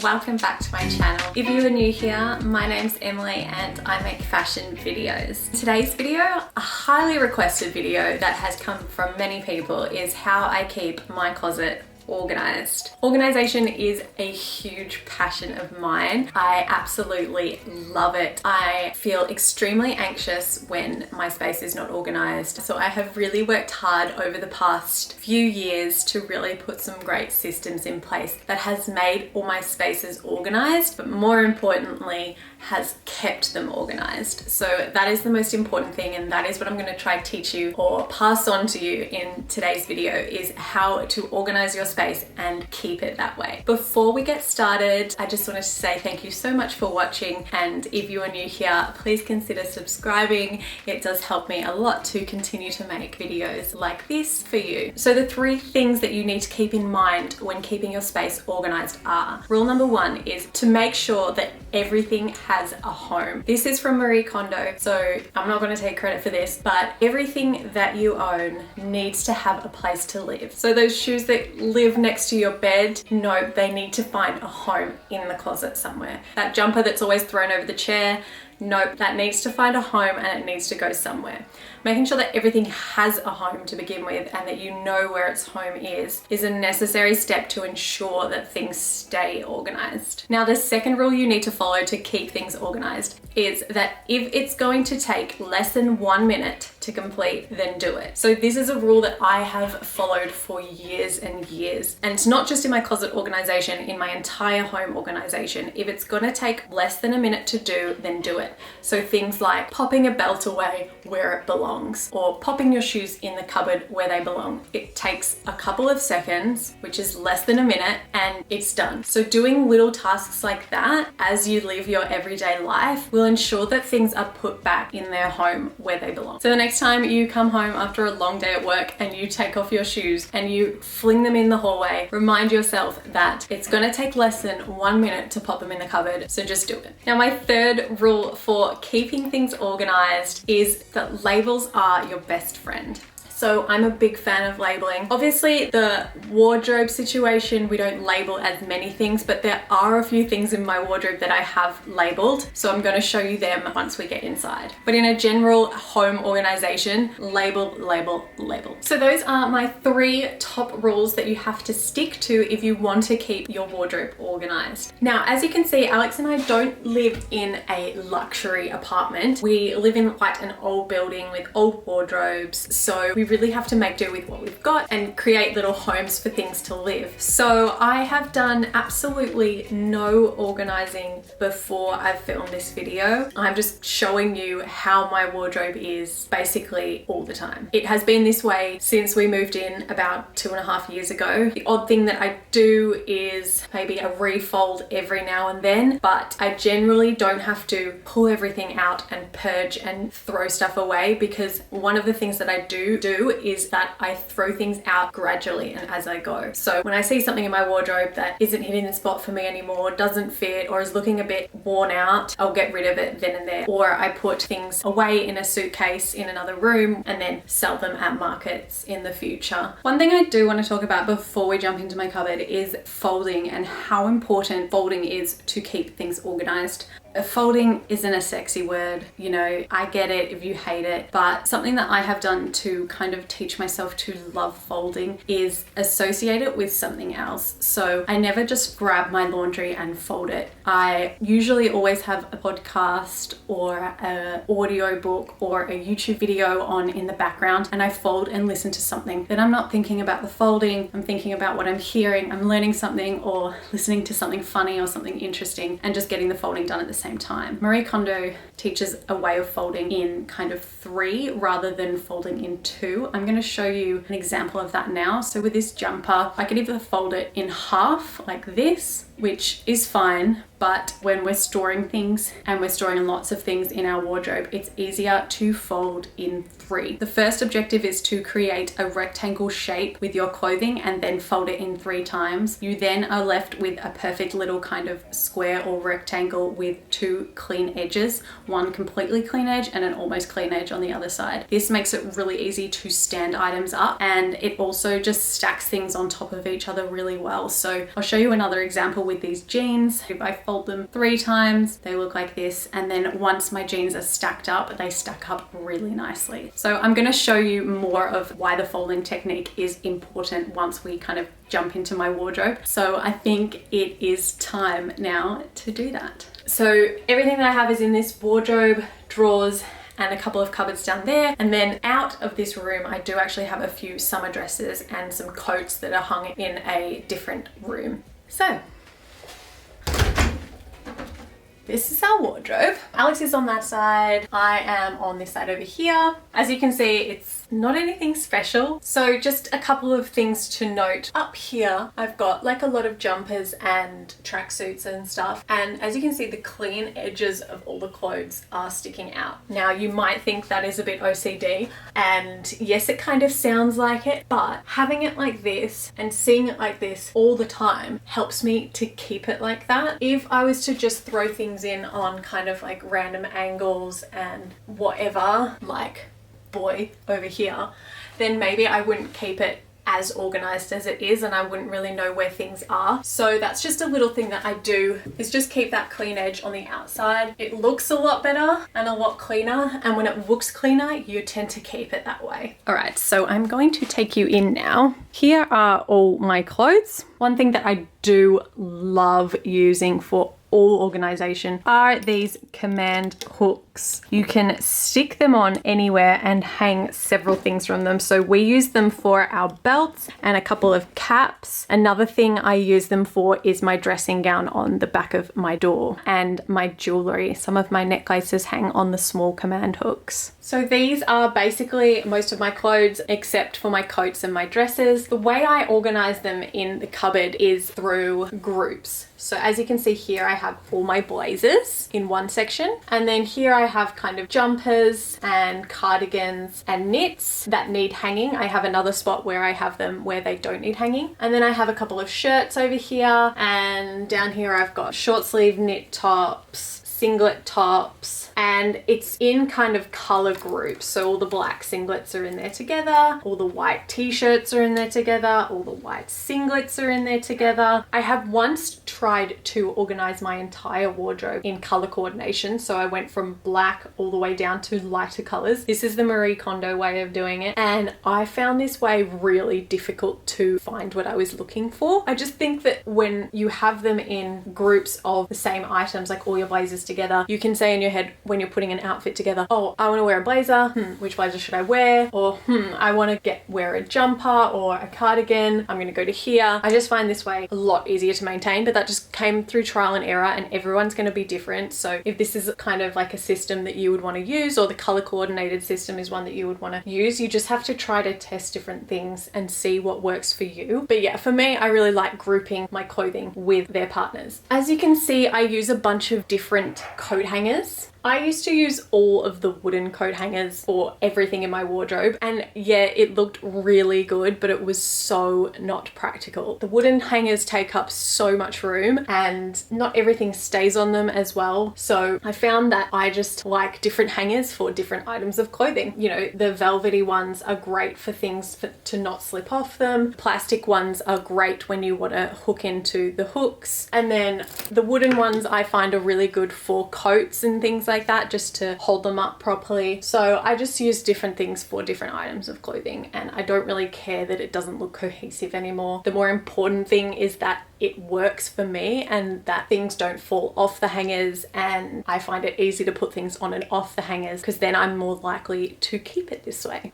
welcome back to my channel. If you are new here, my name's Emily and I make fashion videos. Today's video, a highly requested video that has come from many people, is how I keep my closet organized. Organization is a huge passion of mine. I absolutely love it. I feel extremely anxious when my space is not organized. So I have really worked hard over the past few years to really put some great systems in place that has made all my spaces organized, but more importantly, has kept them organized. So that is the most important thing, and that is what I'm going to try to teach you or pass on to you in today's video, is how to organize your space and keep it that way. Before we get started, I just wanted to say thank you so much for watching, and if you are new here, please consider subscribing. It does help me a lot to continue to make videos like this for you. So the three things that you need to keep in mind when keeping your space organized are: rule number one is to make sure that everything has a home. This is from Marie Kondo, so I'm not going to take credit for this, but everything that you own needs to have a place to live. So those shoes that live next to your bed, no, they need to find a home in the closet somewhere. That jumper that's always thrown over the chair, nope, that needs to find a home and it needs to go somewhere. Making sure that everything has a home to begin with and that you know where its home is a necessary step to ensure that things stay organized. Now, the second rule you need to follow to keep things organized is that if it's going to take less than 1 minute to complete, then do it. So this is a rule that I have followed for years and years. And it's not just in my closet organization, in my entire home organization. If it's gonna take less than a minute to do, then do it. So things like popping a belt away where it belongs, or popping your shoes in the cupboard where they belong. It takes a couple of seconds, which is less than a minute, and it's done. So doing little tasks like that as you live your everyday life will ensure that things are put back in their home where they belong. So the next time you come home after a long day at work and you take off your shoes and you fling them in the hallway, remind yourself that it's gonna take less than 1 minute to pop them in the cupboard, so just do it. Now, my third rule for keeping things organized is that labels are your best friend. So I'm a big fan of labeling. Obviously, the wardrobe situation, we don't label as many things, but there are a few things in my wardrobe that I have labeled. So I'm gonna show you them once we get inside. But in a general home organization, label, label, label. So those are my three top rules that you have to stick to if you want to keep your wardrobe organized. Now, as you can see, Alex and I don't live in a luxury apartment. We live in quite an old building with old wardrobes. So we really have to make do with what we've got and create little homes for things to live. So I have done absolutely no organizing before I filmed this video. I'm just showing you how my wardrobe is basically all the time. It has been this way since we moved in about 2.5 years ago. The odd thing that I do is maybe a refold every now and then, but I generally don't have to pull everything out and purge and throw stuff away, because one of the things that I do is that I throw things out gradually and as I go. So when I see something in my wardrobe that isn't hitting the spot for me anymore, doesn't fit, or is looking a bit worn out, I'll get rid of it then and there. Or I put things away in a suitcase in another room and then sell them at markets in the future. One thing I do want to talk about before we jump into my cupboard is folding, and how important folding is to keep things organized. Folding isn't a sexy word, you know, I get it if you hate it, but something that I have done to kind of teach myself to love folding is associate it with something else. So I never just grab my laundry and fold it. I usually always have a podcast or an audio book or a YouTube video on in the background, and I fold and listen to something. Then I'm not thinking about the folding, I'm thinking about what I'm hearing, I'm learning something or listening to something funny or something interesting, and just getting the folding done at the same time. Marie Kondo teaches a way of folding in kind of 3 rather than folding in 2. I'm going to show you an example of that now. So with this jumper, I could either fold it in half like this, which is fine, but when we're storing things and we're storing lots of things in our wardrobe, it's easier to fold in 3. The first objective is to create a rectangle shape with your clothing and then fold it in 3 times. You then are left with a perfect little kind of square or rectangle with 2 clean edges, one completely clean edge and an almost clean edge on the other side. This makes it really easy to stand items up, and it also just stacks things on top of each other really well. So I'll show you another example with these jeans. If I fold them 3 times, they look like this, and then once my jeans are stacked up, they stack up really nicely. So I'm going to show you more of why the folding technique is important once we kind of jump into my wardrobe. So I think it is time now to do that. So everything that I have is in this wardrobe, drawers, and a couple of cupboards down there. And then out of this room, I do actually have a few summer dresses and some coats that are hung in a different room. So this is our wardrobe. Alex is on that side. I am on this side over here. As you can see, it's not anything special. So just a couple of things to note. Up here, I've got like a lot of jumpers and tracksuits and stuff. And as you can see, the clean edges of all the clothes are sticking out. Now, you might think that is a bit OCD. And yes, it kind of sounds like it, but having it like this and seeing it like this all the time helps me to keep it like that. If I was to just throw things in on kind of like random angles and whatever, like boy over here, then maybe I wouldn't keep it as organized as it is and I wouldn't really know where things are. So that's just a little thing that I do, is just keep that clean edge on the outside. It looks a lot better and a lot cleaner, and when it looks cleaner, you tend to keep it that way. All right, so I'm going to take you in now. Here are all my clothes. One thing that I do love using for all organization are these command hooks. You can stick them on anywhere and hang several things from them. So we use them for our belts and a couple of caps. Another thing I use them for is my dressing gown on the back of my door and my jewellery. Some of my necklaces hang on the small command hooks. So these are basically most of my clothes except for my coats and my dresses. The way I organize them in the cupboard is through groups. So as you can see here, I have all my blazers in one section, and then here I have kind of jumpers and cardigans and knits that need hanging. I have another spot where I have them where they don't need hanging. And then I have a couple of shirts over here, and down here I've got short sleeve knit tops, singlet tops, and it's in kind of color groups. So all the black singlets are in there together, all the white t-shirts are in there together, all the white singlets are in there together. I have once tried to organize my entire wardrobe in color coordination. So I went from black all the way down to lighter colors. This is the Marie Kondo way of doing it. And I found this way really difficult to find what I was looking for. I just think that when you have them in groups of the same items, like all your blazers together, you can say in your head when you're putting an outfit together, oh, I want to wear a blazer, which blazer should I wear? Or I want to wear a jumper or a cardigan, I'm going to go to here. I just find this way a lot easier to maintain, but that just came through trial and error, and everyone's going to be different. So if this is kind of like a system that you would want to use, or the color coordinated system is one that you would want to use, you just have to try to test different things and see what works for you. But yeah, for me, I really like grouping my clothing with their partners. As you can see, I use a bunch of different coat hangers. I used to use all of the wooden coat hangers for everything in my wardrobe, and yeah, it looked really good, but it was so not practical. The wooden hangers take up so much room and not everything stays on them as well. So I found that I just like different hangers for different items of clothing. You know, the velvety ones are great for things to not slip off them. Plastic ones are great when you want to hook into the hooks. And then the wooden ones I find are really good for coats and things like that, just to hold them up properly. So I just use different things for different items of clothing, and I don't really care that it doesn't look cohesive anymore. The more important thing is that it works for me and that things don't fall off the hangers, and I find it easy to put things on and off the hangers because then I'm more likely to keep it this way.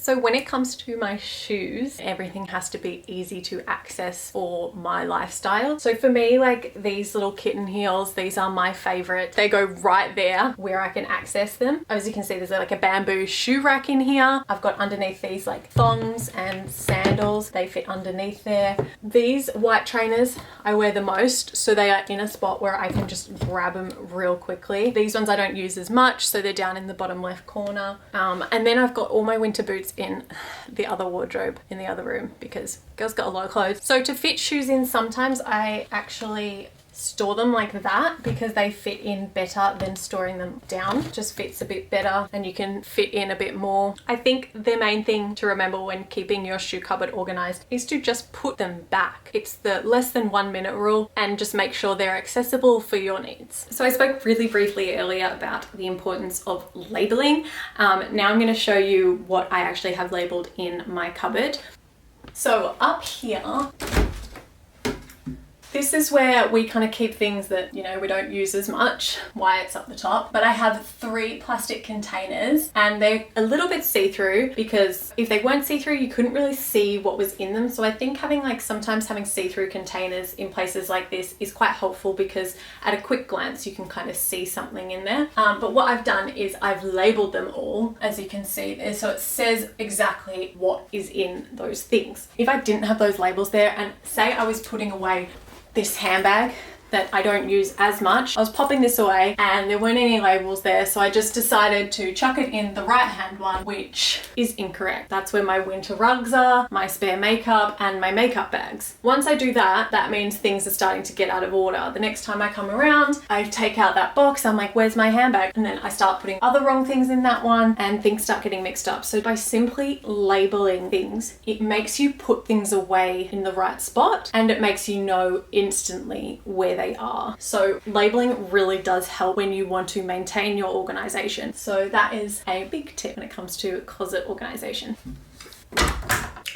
So when it comes to my shoes, everything has to be easy to access for my lifestyle. So for me, like these little kitten heels, these are my favorite. They go right there where I can access them. As you can see, there's like a bamboo shoe rack in here. I've got underneath these like thongs and sandals. They fit underneath there. These white trainers I wear the most, so they are in a spot where I can just grab them real quickly. These ones I don't use as much, so they're down in the bottom left corner. And then I've got all my winter boots in the other wardrobe in the other room because girls got a lot of clothes. So to fit shoes in, sometimes I actually store them like that because they fit in better than storing them down. Just fits a bit better and you can fit in a bit more. I think the main thing to remember when keeping your shoe cupboard organized is to just put them back. It's the less than 1 minute rule, and just make sure they're accessible for your needs. So I spoke really briefly earlier about the importance of labeling. Now I'm going to show you what I actually have labeled in my cupboard. So up here, this is where we kind of keep things that, you know, we don't use as much, why it's up the top. But I have 3 plastic containers and they're a little bit see-through because if they weren't see-through, you couldn't really see what was in them. So I think sometimes having see-through containers in places like this is quite helpful because at a quick glance, you can kind of see something in there. But what I've done is I've labeled them all, as you can see there. So it says exactly what is in those things. If I didn't have those labels there and say I was putting away this handbag that I don't use as much, I was popping this away and there weren't any labels there, so I just decided to chuck it in the right hand one, which is incorrect. That's where my winter rugs are, my spare makeup and my makeup bags. Once I do that, that means things are starting to get out of order. The next time I come around, I take out that box, I'm like, where's my handbag? And then I start putting other wrong things in that one and things start getting mixed up. So by simply labeling things, it makes you put things away in the right spot and it makes you know instantly where they are. So labeling really does help when you want to maintain your organization. So that is a big tip when it comes to closet organization.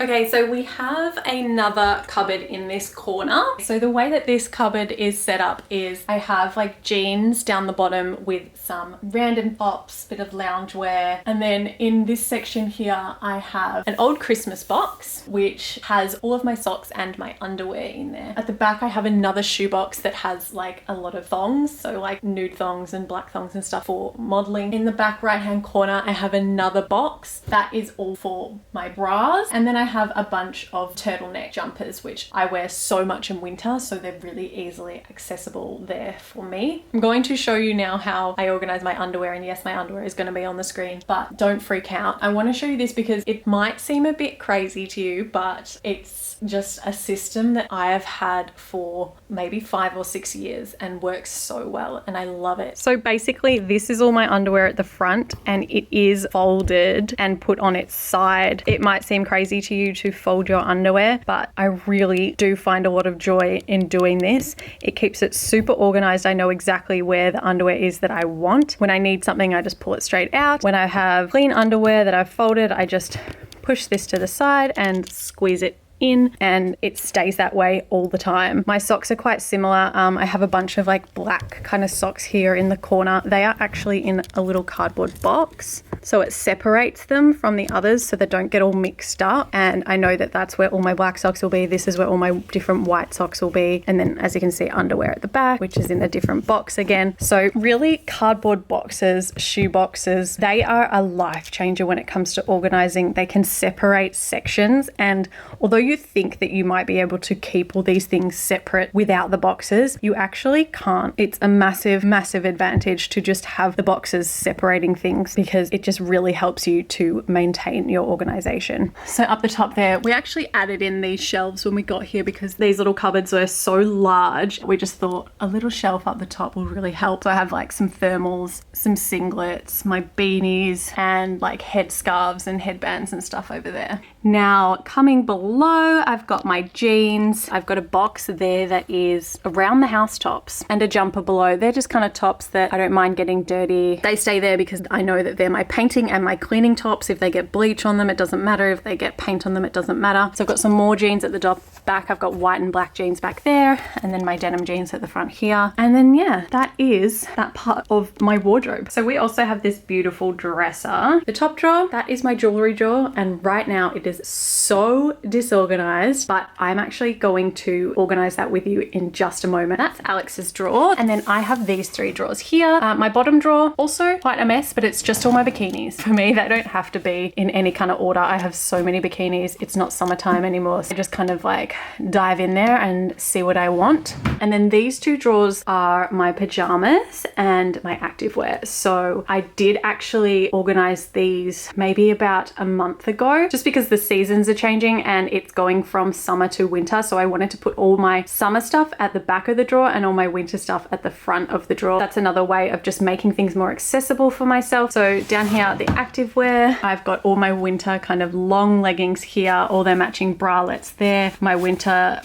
Okay, so we have another cupboard in this corner. So the way that this cupboard is set up is I have like jeans down the bottom with some random tops, bit of loungewear. And then in this section here, I have an old Christmas box, which has all of my socks and my underwear in there. At the back, I have another shoebox that has like a lot of thongs. So like nude thongs and black thongs and stuff for modeling. In the back right-hand corner, I have another box that is all for my bras. And then I have a bunch of turtleneck jumpers, which I wear so much in winter, so they're really easily accessible there for me. I'm going to show you now how I organize my underwear, and yes, my underwear is going to be on the screen, but don't freak out. I want to show you this because it might seem a bit crazy to you, but it's just a system that I have had for maybe 5 or 6 years and works so well, and I love it. So basically this is all my underwear at the front and it is folded and put on its side. It might seem crazy to you to fold your underwear, but I really do find a lot of joy in doing this. It keeps it super organized. I know exactly where the underwear is that I want. When I need something, I just pull it straight out. When I have clean underwear that I've folded, I just push this to the side and squeeze it in, and it stays that way all the time. My socks are quite similar. I have a bunch of like black kind of socks here in the corner. They are actually in a little cardboard box, so it separates them from the others so they don't get all mixed up. And I know that that's where all my black socks will be. This is where all my different white socks will be. And then as you can see, underwear at the back, which is in a different box again. So really, cardboard boxes, shoe boxes, they are a life changer when it comes to organizing. They can separate sections, and although you think that you might be able to keep all these things separate without the boxes, you actually can't. It's a massive, massive advantage to just have the boxes separating things because it just really helps you to maintain your organization. So up the top there, we actually added in these shelves when we got here because these little cupboards are so large. We just thought a little shelf up the top will really help. So I have like some thermals, some singlets, my beanies, and like headscarves and headbands and stuff over there. Now coming below, below, I've got my jeans. I've got a box there that is around the house tops and a jumper below. They're just kind of tops that I don't mind getting dirty. They stay there because I know that they're my painting and my cleaning tops. If they get bleach on them, it doesn't matter. If they get paint on them, it doesn't matter. So I've got some more jeans at the back. I've got white and black jeans back there, and then my denim jeans at the front here. And then yeah, that is that part of my wardrobe. So we also have this beautiful dresser. The top drawer, that is my jewelry drawer, and right now it is so disorganized, but I'm actually going to organize that with you in just a moment. That's Alex's drawer, and then I have these three drawers here. My bottom drawer, also quite a mess, but it's just all my bikinis. For me, they don't have to be in any kind of order. I have so many bikinis. It's not summertime anymore, so I just kind of like dive in there and see what I want. And then these two drawers are my pajamas and my activewear. So I did actually organize these maybe about a month ago, just because the seasons are changing and it's going from summer to winter. So I wanted to put all my summer stuff at the back of the drawer and all my winter stuff at the front of the drawer. That's another way of just making things more accessible for myself. So down here, the activewear, I've got all my winter kind of long leggings here, all their matching bralettes there, my winter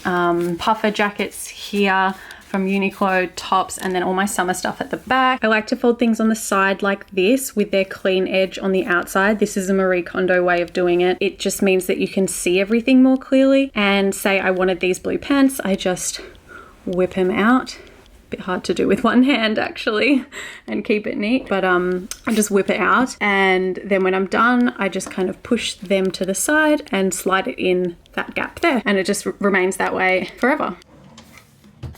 puffer jackets here from Uniqlo, tops, and then all my summer stuff at the back. I like to fold things on the side like this with their clean edge on the outside. This is a Marie Kondo way of doing it. It just means that you can see everything more clearly. And say I wanted these blue pants, I just whip them out. Bit hard to do with one hand actually and keep it neat, but I just whip it out, and then when I'm done I just kind of push them to the side and slide it in that gap there, and it just remains that way forever.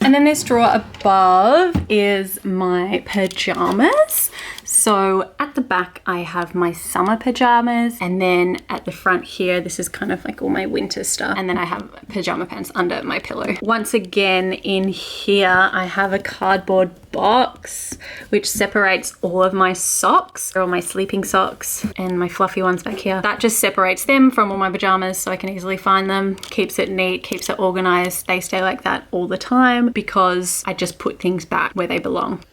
And then this drawer above is my pajamas. So at the back, I have my summer pajamas, and then at the front here, this is kind of like all my winter stuff. And then I have pajama pants under my pillow. Once again, in here, I have a cardboard box, which separates all of my socks, all my sleeping socks and my fluffy ones back here. That just separates them from all my pajamas so I can easily find them, keeps it neat, keeps it organized. They stay like that all the time because I just put things back where they belong.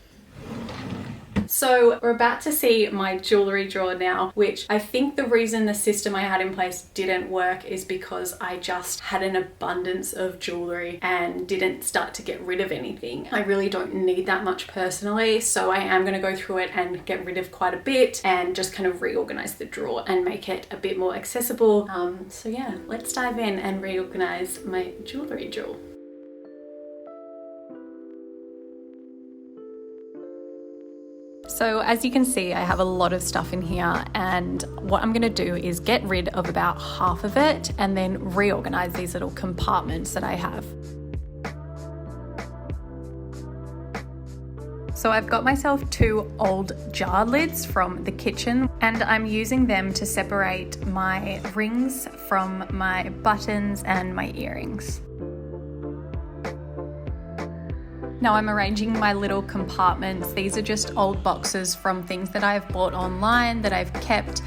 So we're about to see my jewelry drawer now, which I think the reason the system I had in place didn't work is because I just had an abundance of jewelry and didn't start to get rid of anything. I really don't need that much personally, so I am going to go through it and get rid of quite a bit and just kind of reorganize the drawer and make it a bit more accessible. So yeah, let's dive in and reorganize my jewelry drawer. So as you can see, I have a lot of stuff in here, and what I'm gonna do is get rid of about half of it and then reorganize these little compartments that I have. So I've got myself two old jar lids from the kitchen, and I'm using them to separate my rings from my buttons and my earrings. Now I'm arranging my little compartments. These are just old boxes from things that I've bought online that I've kept.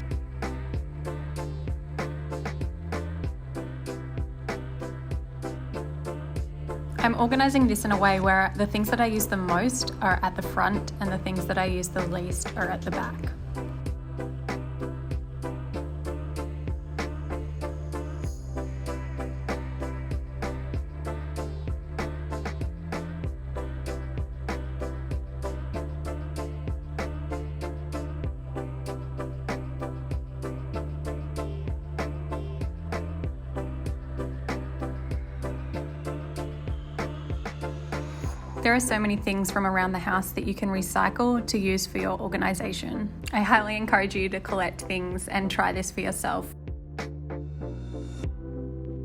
I'm organizing this in a way where the things that I use the most are at the front and the things that I use the least are at the back. There are so many things from around the house that you can recycle to use for your organization. I highly encourage you to collect things and try this for yourself.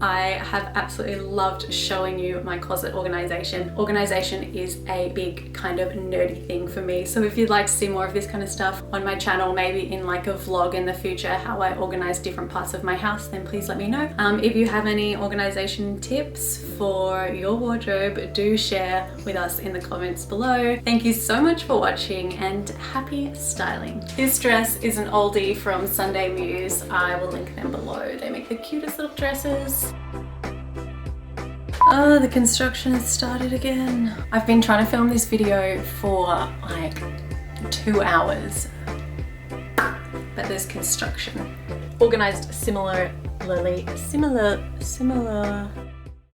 I have absolutely loved showing you my closet organization. Organization is a big kind of nerdy thing for me. So if you'd like to see more of this kind of stuff on my channel, maybe in like a vlog in the future, how I organize different parts of my house, then please let me know. If you have any organization tips for your wardrobe, do share with us in the comments below. Thank you so much for watching and happy styling. This dress is an oldie from Sunday Muse. I will link them below. They make the cutest little dresses. Oh, the construction has started again. I've been trying to film this video for like 2 hours, but there's construction. Organized similar similarly